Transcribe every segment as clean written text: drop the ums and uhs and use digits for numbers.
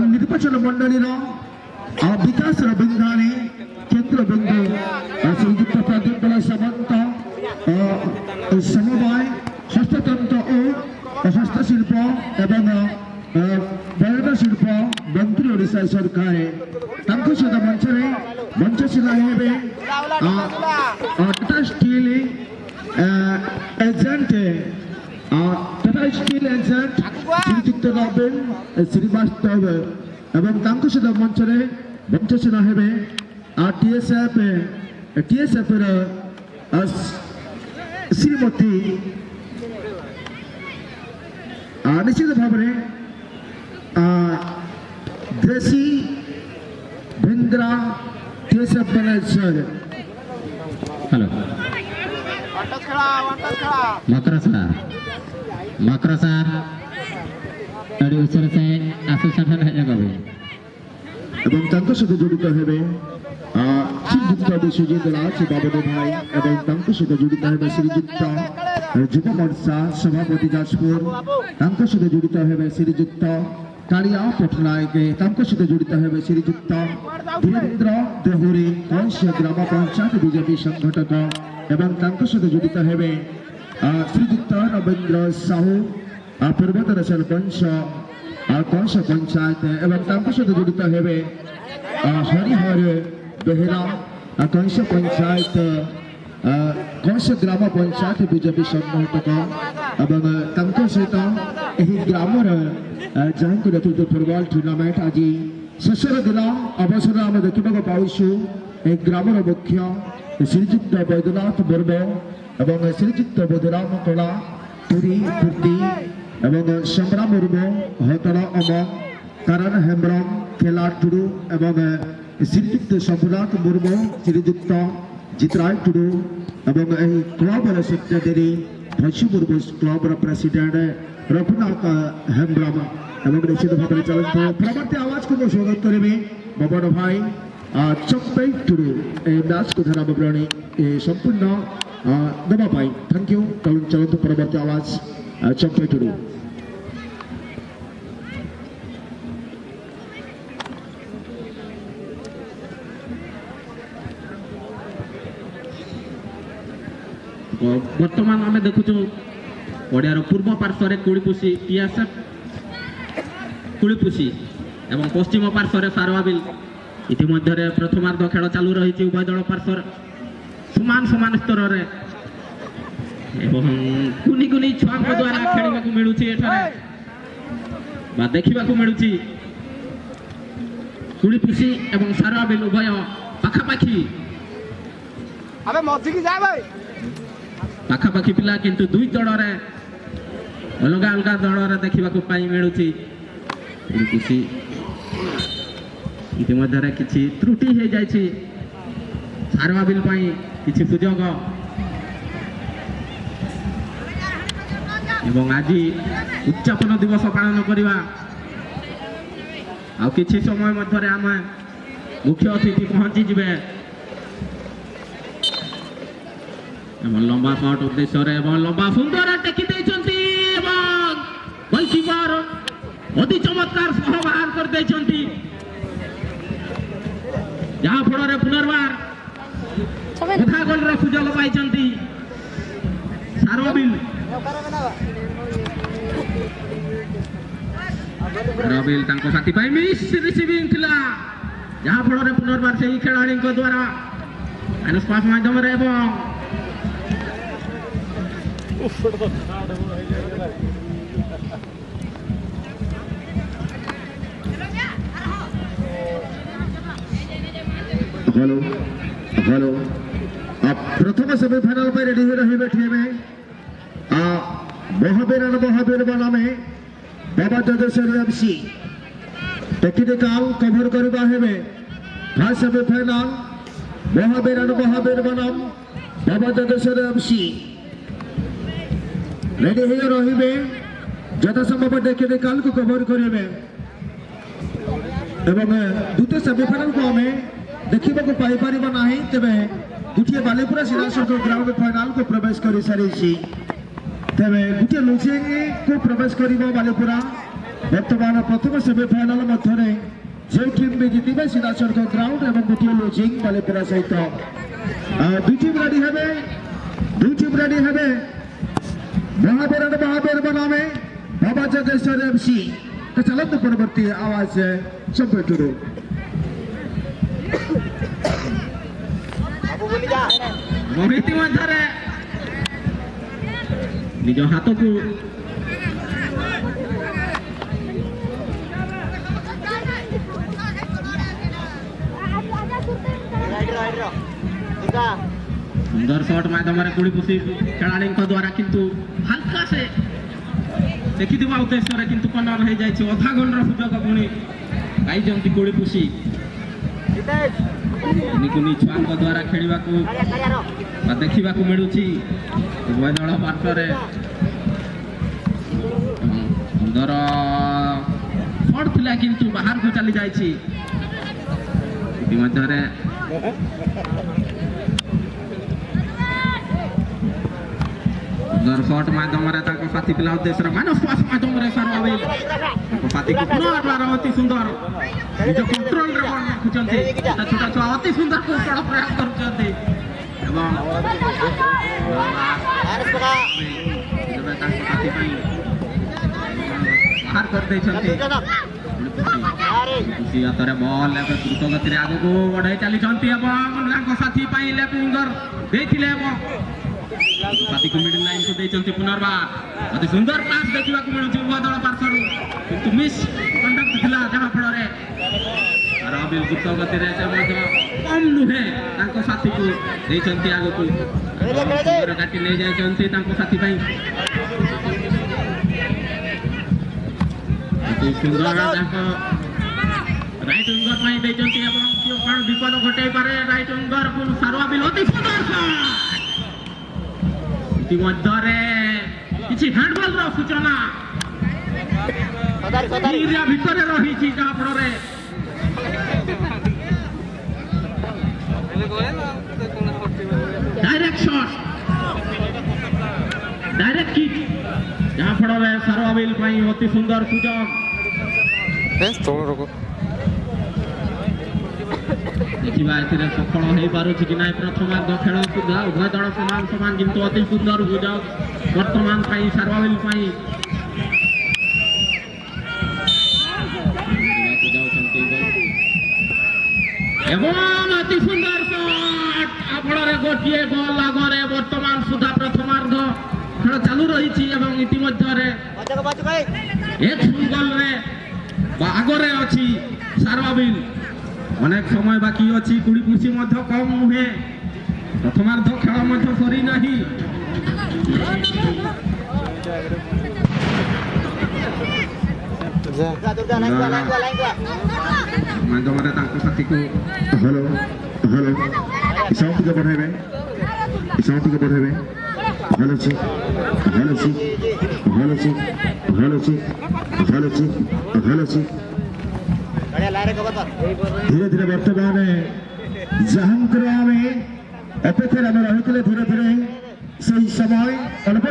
निर्वाचन मंडल विकास बिंदाणी केंद्र बिंदु श्रीजुक्त प्रदीप सामंत समवाय हस्ततंत्र और हस्तशिल्प एवं बयन शिल्प मंत्री ओडिशा सरकार सहित मंचशिला Tata Steel agent Tata Steel agent Shrijukta Naveen Srivastava एवं सहित मंचशिला हेबे टीएसएफ श्रीमती निश्चित भाव में देशी Bindra TSF manager hello Makarsa अड़ी उचर से एसोसिएशन है जगह एवं तंत्र सहित जड़ित हेबे श्रीजुक्त विश्वजीत राज बाबू भाई एवं तंत्र सहित जड़ित हेबे श्रीजुक्त युव मोर्चा सभापति जाजपुर सहित जड़ित हेबे श्रीजुक्त कालिया पटनायक सहित जड़ित हेबे श्रीजुक्त धीरेन्द्र देहुरी कंस ग्राम पंचायत बीजेपी संगठक एवं सहित जड़ित हेबे श्रीजुक्त नवेंद्र साहू पूर्वतन सरपंच कंस पंचायत एवं सहित जड़ित हेबे हरिहर बेहरा कंस पंचायत कंस ग्राम पंचायत बीजेपी संगठक एवं सहित ग्राम जहाँ नेतृत्व फुटबॉल टूर्नामेंट आज शेषर दिन अवसर आम देखा पाचु ग्राम मुख्य श्रीजुक्त बैद्यनाथ मुर्मू एवं श्रीजुक्त बोधराम कला तुरी पूर्ति एवं संग्राम मुर्मू हतल अमन कारण हेम्ब्रम खेला टुडू एवं श्रीजुक्त शंभुनाथ मुर्मू श्रीजुक्त जितराय टुडू एवं club secretary Bhasu Murmu club president Raghunath Hembram एवं निश्चित भाव में चलते परवर्ती आवाज को स्वागत करेंगे बबन भाई चंपे टुडू मैच को धारा विवरणी संपूर्ण देवाई थैंक यू चलते परवर्ती आवाज चंपे टुडू बर्तमान आम देखु ओडियार पूर्व पार्श्वर कुड़ीपुसी टीएसएफ कुड़ीपुसी एवं पश्चिम पार्श्वर सारवाबिल इतिमध्य प्रथमार्ध खेल चालू रही उभय दल पार्श्वर समान समान स्तर कुनि कुनि छुआ द्वारा खेल मिलूँ देखा मिलूँ कुड़ीपुसी एवं सारवाबिल उभय पाखापाखि पाखापाखि पिला किंतु दुई दल अलग अलग दल देखा मिलूँ इतिमध्य किसी त्रुटि हो जाए सारवाबिल किसी सुजोग एवं आज उच्चापन दिवस पालन करवा आ किसी समय मध्य आम मुख्य अतिथि पहुंची जिबे लंबा शॉट उद्देश्य लंबा सुंदर टेकी गोलकीपर अति चमत्कार सह बाहर कर जहाँ फल पुनर्बार कथा गोल सुजोग पाई सारवाबिल रबिल साथी मिस रिसीविंग थिला जहाँ फल पुनर्बार से खेलाड़ी द्वारा पास माध्यम हेलो हेलो आप प्रथम सेमीफाइनल पर रेडी हो रही बैठे में महावीर बना में बाबा जगेश्वरी एमसी टेक्निकल कवर करवा हेबे फर्स्ट सेमीफाइनल महावीर बनाम बाबा जगेश्वरी एमसी रेडी हो रही जथा संभव टेक्निकल को कवर करेंगे एवं द्वितीय सेमीफाइनल को हमें देखा पाई पार ना तेज गोटे बालीपुरा सीधासख ग्राउंड फाइनाल को प्रवेश कर सारी तेज गोटे लुचिंग को प्रवेश कर बालीपुरा ବର୍ତ୍ତମାନ ପ୍ରଥମ ସେମିଫାଇନାଲ ମଧ୍ୟରେ ଯେଉଁ ଟିମ୍ ବି ଜିତିବେ ସିଧାସଳଖ ଗ୍ରାଉଣ୍ଡ ଏବଂ ଗୋଟିଏ ଲୁଜିଂ ବାଲିପୁରା ସହିତ ଦୁଇ ଟିମ୍ ରେଡି ହେବେ महावीर बनावे बाबा जगेश्वर एफसी तो चलते परवर्ती आवाज संपेटुरु मोहिती मध्य निज हाथ को सुंदर शॉट माध्यम गुड़ीपुषी खेलाड़ी द्वारा किंतु हल्का से देखी उद्देश्य किंतु कर्नर हो जाए अधा घंटार सुजोग पुणी पाई गुड़ीपुषी निकुनी छुआ द्वारा खेलवा देखा मिलूँ उभय दल पार्श्वे सुंदर शॉट थिला किंतु बाहर को चली जाए सुंदर शॉट माध्यम साथी पिला उद्देश्य माइनस पास माध्यम साथी को पुनर्बार अति सुंदर निज कंट्रोल रखुंट छोटा छुआ अति सुंदर कौशल प्रयास कर बाहर कर बल द्रुत गति आग को बढ़ाई चली साथी साथी को मिडिल लाइन को देते पुनर्बार अति सुंदर पास देखा मिलूँ उभय दल पार्श्व किंतु मिस कंडक्ट था जहाँ फल रबिल द्रुत गति कम नुहे साथी को देते आग को काटी नहीं जाती साथी सुंदर राइट विंगर विपद घटे पारे राइट विंगर को सारवाबिल अति सुंदर किसी हैंडबॉल सूचना भितर रही जहाँ फल डायरेक्ट शॉट डायरेक्ट किक जहाँ फल सारवाबिल अति सुंदर सुजोग देखा सफल हो पार्टी कि ना प्रथमार्ध खेल उभय दल सामान सामान किंतु अति सुंदर सुजोग वर्तमान सारवाबिल अति सुंदर शॉट फल गोटे गोल आगे वर्तमान सुधा प्रथमार्ध खेल चालू रही इतिमध्य एक गोल आगे अच्छी सारवाबिल अनेक समय बाकी अच्छी गुड़ीपुषी कम नुहे प्रथमार्ध खेल सरी ना माध्यम साथी को हेलो हेलो साउंड के बढ़ाइबे हेलो छी हेलो छी हेलो छी हेलो छी हेलो छी हेलो छी धीरे धीरे वर्तमान जहांकर अपेक्षा रही धीरे धीरे से समय अल्प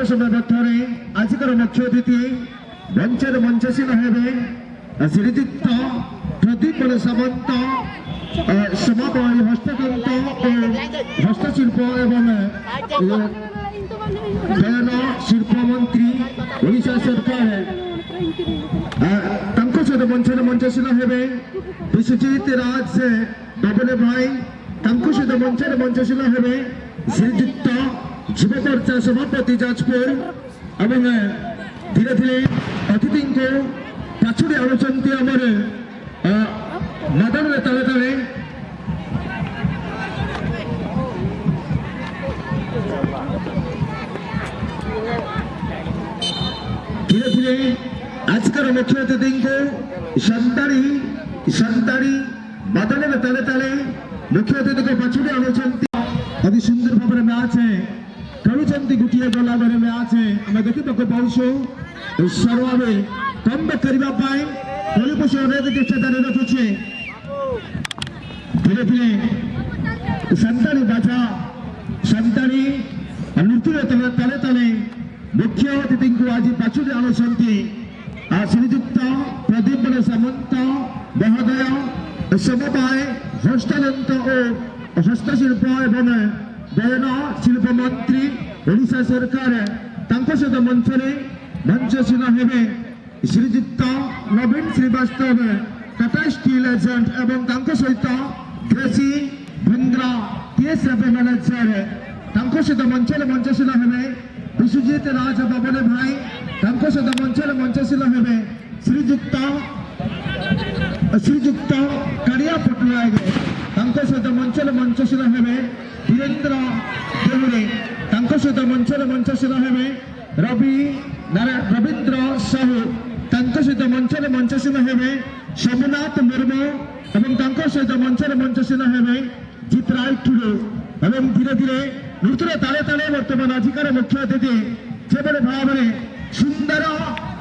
समय मध्य आजिकर मुख्य अतिथि मंचर मंचशील हे श्रीजुक्त प्रदीप सामंत समापन हस्ततंत्र हस्तशिल्प एवं बयान शिल्प मंत्री ओडिशा सरकार सहित मंचर मंचशील हे विश्वजीत राज से बबले भाई सहित मंचर मंचशील हे श्रीजुक्त युवकोर्चा सभापति जाजपुर एवं धीरे धीरे अतिथि को पाछुड़ी आमर मदन तले तले धीरे धीरे आजकर मुख्य अतिथि को संताड़ी मदन तले तले मुख्य अतिथि को पाछुड़ी आम अति सुंदर भाव में मैच खेलुंट गोटे गोल आगे मैच आम देखा पाऊँ सर्वाबिल कम बैक करने गुड़ीपुषी अनेक चेष्टा जारी रखुचे धीरे धीरे संताड़ी बाजा संताड़ी नृत्य तले तले मुख्य अतिथिଙ୍କୁ ଆଜି ପାଛୁଡ଼ି ଆଣୁଛନ୍ତି ଶ୍ରୀଯୁକ୍ତ ପ୍ରଦୀପ ବଳ ସାମନ୍ତ ମହୋଦୟ ସମବାୟ ହସ୍ତତନ୍ତ ଓ ହସ୍ତଶିଳ୍ପ ଏବଂ ବୟନ ଶିଳ୍ପ ମନ୍ତ୍ରୀ ଓଡ଼ିଶା ସରକାର ତାଙ୍କ ସହିତ ମଞ୍ଚରେ ମଞ୍ଚଶୀନ ହେବେ ଶ୍ରୀଯୁକ୍ତ ନବୀନ ଶ୍ରୀବାସ୍ତବ टाटा स्टील एजेंट एवं तांको सहित ग्रेसी भिंद्रा टीएसएफ मैनेजर तांको सहित मंचले मंचशील हेबे विश्वजीत राज बाबन भाई तांको सहित मंचले मंचशील हेबे श्रीजुक्त कारिया पटनायक तांको सहित मंचले मंचशील हेबे धीरेन्द्र देहुरे तांको सहित मंचले मंचशील हेबे रवींद्र साहू तांको सहित मंचले मंचशील हेबे सोमनाथ मुर्मू एवं तांको सहित मंचले मंचशील हेबे जितराय टुडू एवं धीरे धीरे नृत्य ताले ताले वर्तमान आजिकार मुख्य अतिथि जेबले भावने सुंदर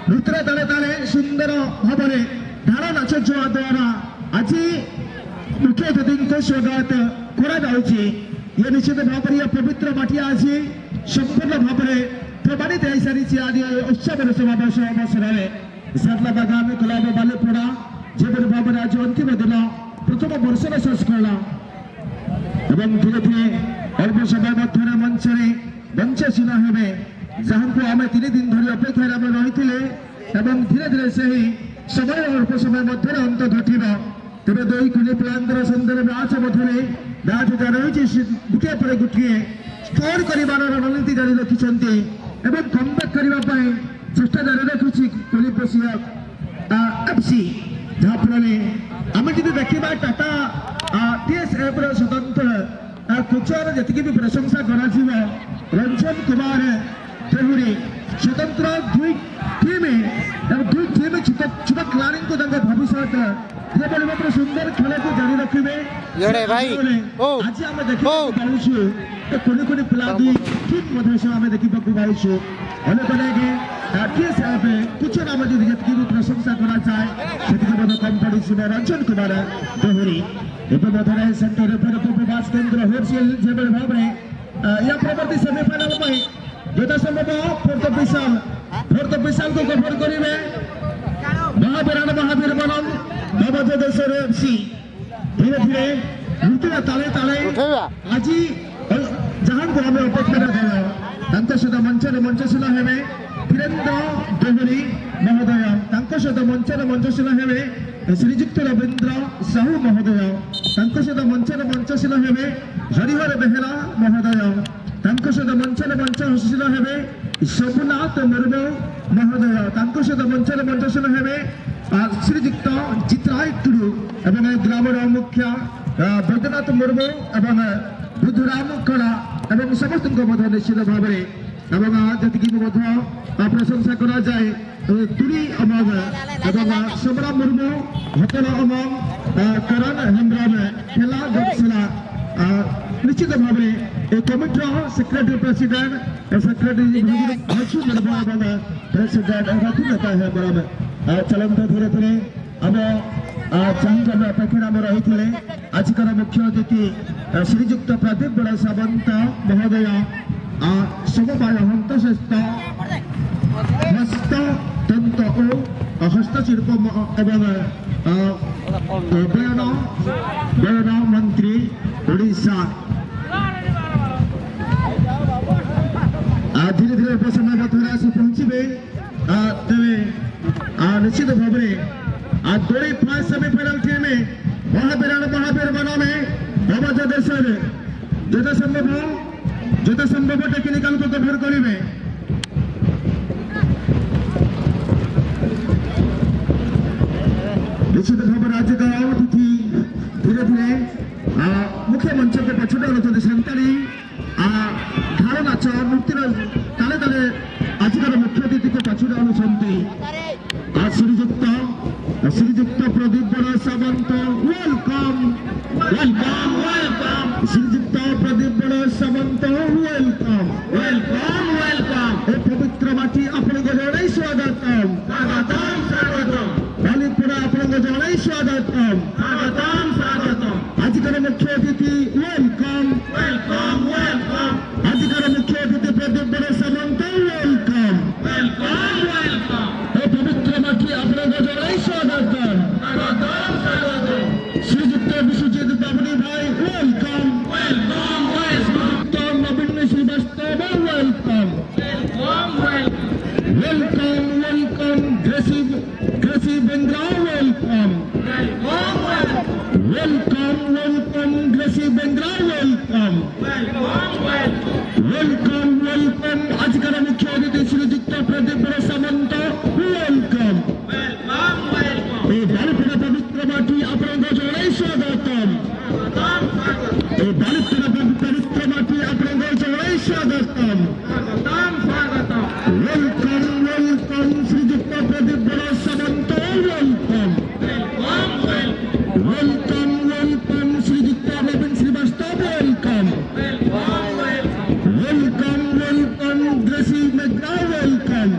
नृत्य ताले ताले सुंदर भावने ढाल नाच जुआ द्वारा आज मुख्य अतिथि को स्वागत करा जाउछि ये निश्चित भाव में पवित्र माटी आज संपूर्ण भाव में प्रमाणित हो सारी आज उत्सव समावेश अवसर में सातला बागान क्लब बालीपड़ा जेबले भाव में आज अंतिम दिन प्रथम वर्षर शेष कला एवं धीरे धीरे अल्प समय मध्य मंचरे मंचशील हेबे जहाँ आम 3 दिन धरी अपेक्षा रही धीरे धीरे से ही समय अल्प समय मध्य अंत घटना तेरे दुई खुली प्लांतर सुंदर मैच मध्य मैच जहाँ रही गोटे पर गोटे स्कोर कर रणनीति जारी रखिंट एवं कमबैक करने चेष्टा जारी रखी कोलिपोसिया एफसी जहाँ फल आम जी देखा टाटा टीएसएफ स्वतंत्र कोचर जी भी प्रशंसा कर रंजन कुमार देहुरी स्वतंत्र दुई टीम छोट खिलाड़ी को भविष्य जेबले भाव सुंदर खेल को जारी रखिए आज आम देखा पाऊँ कोनी कोनी पिला दुई ठीक आम देखा पाऊँ अनेक अनेक टीएसएफ कोचर आम जी भी प्रशंसा कराए कम पड़ी रंजन कुमार देहुरी एवं सेंटर उपवास केन्द्र होलसेल जेबले भाव में या प्रवर्ती सेमिफाइनाल यथा संभव फोर्थ विशाल को कभर करेंगे महावीर बनम नवजोदेश्वर एफसी धीरे धीरे नृत्य ताले ताले आज जहाँ को आम अपेक्षा सहित मंचरे मंचशील हेबे धीरेन्द्र देहुरी महोदय सहित मंचरे मंचशील हेबे श्रीजुक्त रवींद्र साहू महोदय सहित मंचरे मंचशील हेबे हरिहर बेहेरा महोदय सहित मंचरे मंचशील हेबे सोमनाथ मुर्मू महोदय सहित मंचरे मंचशील हेबे श्रीजुक्त जितराय टुडू एवं ग्रामर मुख्य बैद्यनाथ मुर्मू एवं बुद्धराम कला एवं समस्त निश्चित भाव में जी प्रशंसा करा जाए तुरी अमग एवं समरा मुर्मू होटल अमग करण हेम्ब्रम खेला गपसला निश्चित भाव में कमिटर सेक्रेटरी प्रेसिडेंट सेक्रेटरी प्रेसिडेंट रथुनेता हेम्ब्रम चलत धीरे धीरे आम जहाँ अपेक्षा रही आजिकार मुख्य अतिथि श्रीजुक्त प्रदीप बड़ सामंत महोदय समवाय हस्ततंत और हस्तशिल्प एवं बयन मंत्री ओडिशा धीरे धीरे समय मध्य आसी पहुंचे तेरे निश्चित भाव में दोड़ी फास्ट सेमिफाइनल टीम महावीर बना में नवजोदेश्वर यथा संभव टेक्निकल को कभर करेंगे निश्चित भाव में राज्य का अतिथि धीरे धीरे मुख्य मंच के पछुटे रही सांताली ढाल नाच नृत्य ताले ताले आजिकार मुख्य अतिथि को पछुटे अनुसंती श्रीजुक्त प्रदीप बड़ सामंत वेलकम श्रीजुक्त प्रदीप बड़ सामंत वेलकम पवित्र माटी आपण जड़े स्वागतम बालीपुरा आपण जड़े स्वागतम आजिकार मुख्य अतिथि वेलकम आजिकार मुख्य अतिथि प्रदीप बड़ सामंत वेलकम আপনাকে জানাই স্বাগতম। শ্রীযুক্ত বিশ্বজিৎ বাবুনি ভাই ওয়েলকাম। নবীন Srivastava welcome. Welcome, welcome, Gracie Bengra, welcome. Welcome, welcome, Gracie Bengra, welcome. Welcome, welcome, আজকের মুখ্য অতিথি শ্রীযুক্ত প্রদীপ বড় সামন্ত, welcome. এই বালিপুরা পবিত্র মাটি আপনাকে জানাই স্বাগতম। এই বালিপুরা পবিত্র মাটি আপনাকে জানাই স্বাগতম। Welcome, welcome, শ্রীযুক্ত প্রদীপ বড় সামন্ত, welcome. Welcome, welcome, শ্রীযুক্ত নবীন Srivastava, welcome. Welcome, welcome, Gracie Bengra, welcome.